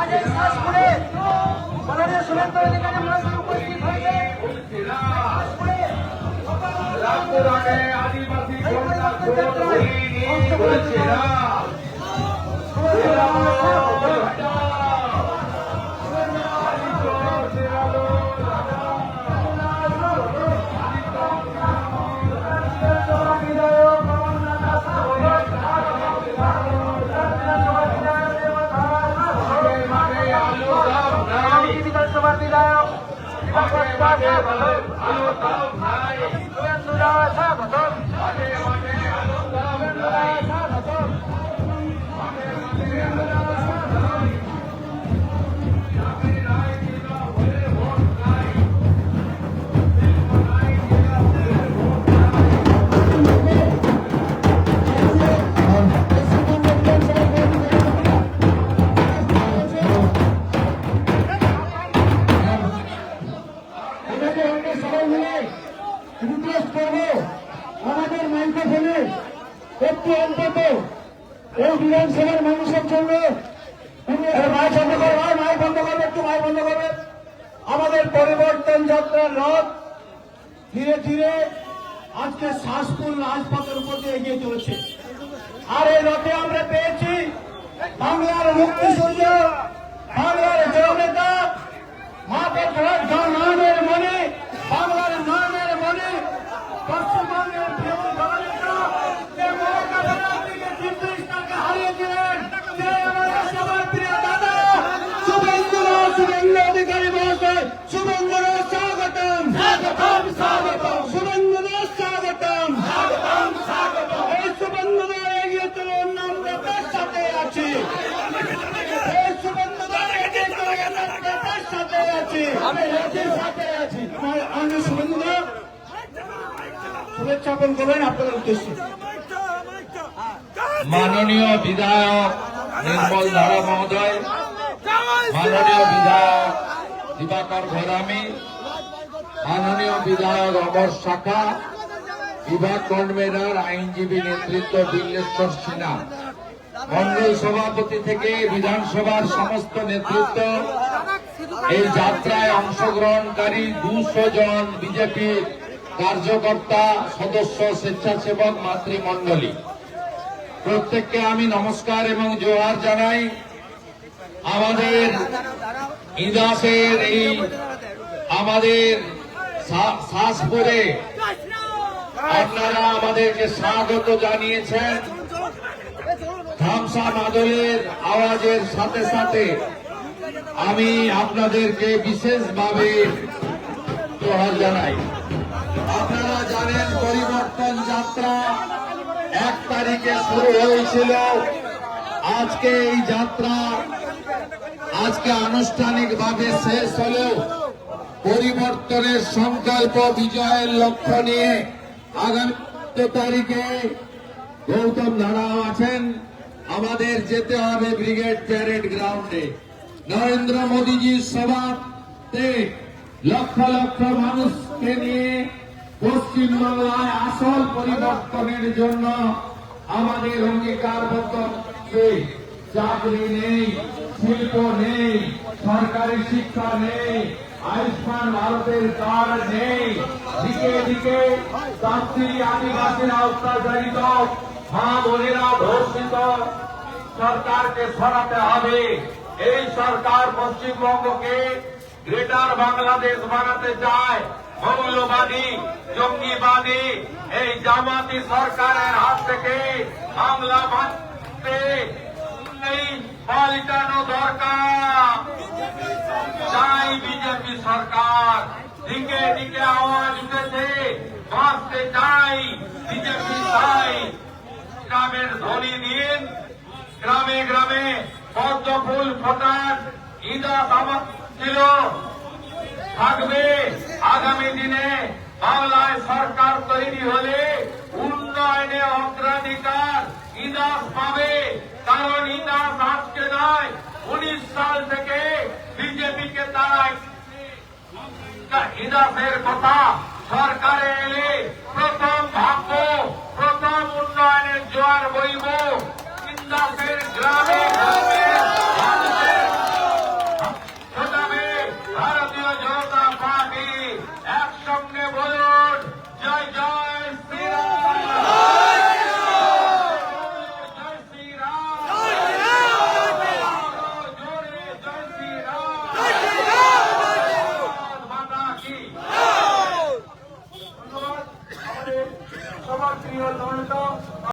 আজ এই শ্বাসপুরে মাননীয় শুভেন্দু অধিকারী মহাশয় উপস্থিত হয়েছে। রামপুরহাটে আদিবাসী বিধানসভার বিধায়ক আমাদের মাইক্রোফোনে একটু অন্তত এই বিধানসভার মানুষের জন্য মাইক বন্ধ করবে, একটু মাইক বন্ধ করবে। আমাদের পরিবর্তন যাত্রার রথ ধীরে ধীরে আজকে শ্বাসপুর রাজপথের উপর দিয়ে এগিয়ে চলেছে। আর এই রথে আমরা পেয়েছি বাংলার মুক্তি সূর্য, বাংলার জননেতা নয়নের মনে, বাংলার নয়নের মনে, পশ্চিমবঙ্গের প্রিয় জননেতা যে মমতা ব্যানার্জিকে তীর্থস্থানকে হারিয়েছিলেন, যে আমাদের সবার প্রিয় দাদা শুভেন্দু অধিকারী মহাশয়। শুভেন্দু স্বাগতম, স্বাগতম, স্বাগতম, শুভেন্দু স্বাগতম, স্বাগতম, স্বাগতম। এই শুভেন্দু এগিয়ে চলুন, আমরা তার সাথে আছি। এই শুভেন্দু তার সাথে আছি, আমি রাজ্যের সাথে আছি। আমি শুভেন্দু শুভেচ্ছা জ্ঞাপন করবেন আপনাদের উদ্দেশ্যে। মাননীয় বিধায়ক নির্মল ধারা মহোদয়, মাননীয় বিধায়ক দিবাকর ঘরামি, মাননীয় বিধায়ক অমর শাখা, বিভাগ কনভেনর আইনজীবী নেতৃত্ব বিল্লেশ্বর সিনহা, মন্ডল সভাপতি থেকে বিধানসভার সমস্ত নেতৃত্ব, এই যাত্রায় অংশগ্রহণকারী 200 জন বিজেপি কার্যকর্তা, সদস্য, স্বেচ্ছাসেবক, মাতৃমণ্ডলী, প্রত্যেককে আমি নমস্কার এবং জোহার জানাই। আমাদের ইদাসের এই আমাদের শ্বাসপুরে আপনারা আমাদেরকে স্বাগত জানিয়েছেন। ধামসা মাদলের আওয়াজের সাথে সাথে আমি আপনাদেরকে বিশেষভাবে জোহার জানাই। আপনারা জানেন পরিবর্তন যাত্রা 1 তারিখে শুরু হয়েছিল। আজকে এই যাত্রা আনুষ্ঠানিকভাবে শেষ হলেও পরিবর্তনের সংকল্প বিজয়ের লক্ষ্য নিয়ে আগামী 2 তারিখে গৌতম ধারাও আছেন। আমাদের যেতে হবে ব্রিগেড প্যারেড গ্রাউন্ডে। নরেন্দ্র মোদীজির সভাতে লক্ষ লক্ষ মানুষকে নিয়ে পশ্চিমবাংলায় আসল পরিবর্তনের জন্য আমাদের অঙ্গীকারবদ্ধ। চাকরি নেই, শিল্প নেই, সরকারি শিক্ষা নেই, আয়ুষ্মান ভারতের কার্ড নেই, দিকে দিকে তান্ত্রী আদিবাসীরা অত্যাচারিত, মা বোনেরা ধর্ষিত। সরকারকে সরাতে হবে। এই সরকার পশ্চিমবঙ্গকে গ্রেটার বাংলাদেশ বানাতে চায়। মৌলবাদী, জঙ্গিবাদী এই জামাতি সরকারের হাত থেকে বাংলা বাঁচতে এই পাল্টানো দরকার। চাই বিজেপি সরকার। দিকে দিকে আওয়াজ উঠেছে, বাঁচতে চাই বিজেপি চাই। গ্রামের ধ্বনি দিন, গ্রামে গ্রামে পদ্ম ফুল ফোটান। ইদাস আমার ছিল, থাকবে। আগামী দিনে বাংলায় সরকার তৈরি হলে উন্নয়নে অগ্রাধিকার ইদাস পাবে। কারণ ইদাস আজকে নয়, 19 সাল থেকে বিজেপিকে তারা ইদাসের কথা সরকারে এলে প্রথম ভাববো